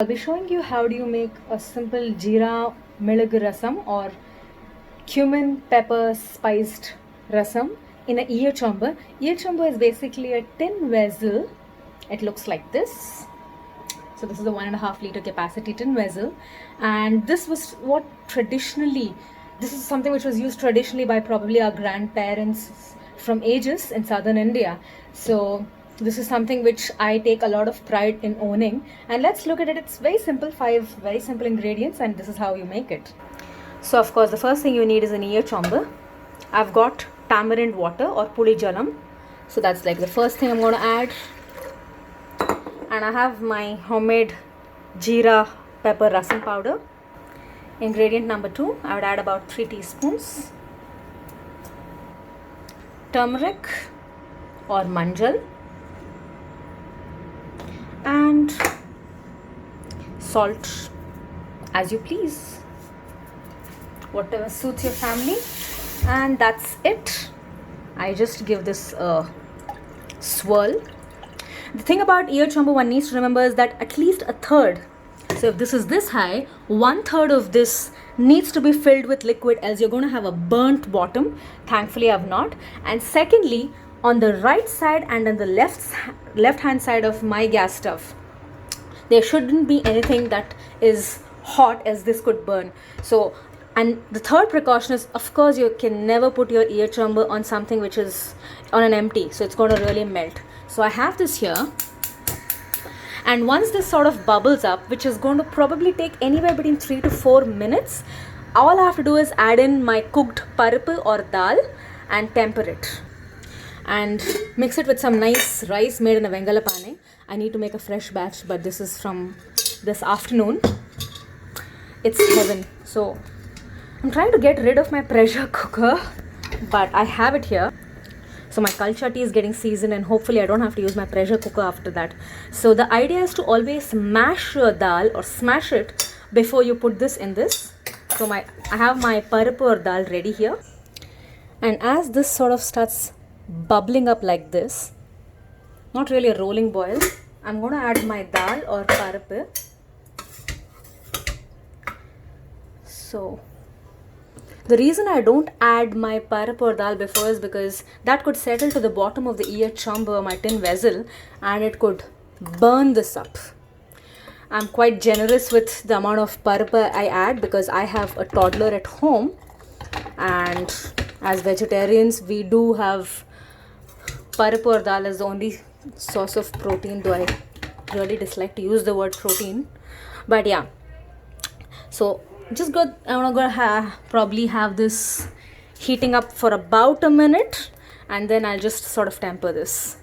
I'll be showing you how do you make a simple jeera milag rasam or cumin pepper spiced rasam in a ear chamber. Ear chamber is basically a tin vessel. It looks like this. So this is a 1.5 liter capacity tin vessel, and this was what traditionally, this is something which was used traditionally by probably our grandparents from ages in southern India. So this is something which I take a lot of pride in owning, and let's look at it. It's very simple, 5 very simple ingredients, and this is how you make it. So of course the first thing you need is an ear chomber. I've got tamarind water or puli jalam, so that's like the first thing I'm going to add. And I have my homemade jeera pepper rasam powder. Ingredient number 2, I would add about 3 teaspoons turmeric or manjal and salt as you please, whatever suits your family, and that's it. I just give this a swirl. The thing about ear chombo one needs to remember is that at least a third, so if this is this high, 1/3 of this needs to be filled with liquid, else you're going to have a burnt bottom. Thankfully I've not. And secondly, on the right side and on the left hand side of my gas stove, there shouldn't be anything that is hot, as this could burn. So, and the third precaution is, of course, you can never put your ear chamber on something which is on an empty, so it's going to really melt. So I have this here, and once this sort of bubbles up, which is going to probably take anywhere between 3 to 4 minutes, all I have to do is add in my cooked parippu or dal and temper it and mix it with some nice rice made in a vengala pane. I need to make a fresh batch, but this is from this afternoon. It's heaven. So I'm trying to get rid of my pressure cooker, but I have it here. So my kalcha tea is getting seasoned, and hopefully I don't have to use my pressure cooker after that. So the idea is to always mash your dal or smash it before you put this in this. So I have my parippu or dal ready here, and as this sort of starts bubbling up like this, not really a rolling boil, I'm going to add my dal or parippu. So the reason I don't add my parippu or dal before is because that could settle to the bottom of the ear chamber, my tin vessel, and it could burn this up. I'm quite generous with the amount of parippu I add because I have a toddler at home, and as vegetarians we do have parippu or dal as the only source of protein, though I really dislike to use the word protein. But yeah, so just good. I'm gonna probably have this heating up for about a minute, and then I'll just sort of temper this.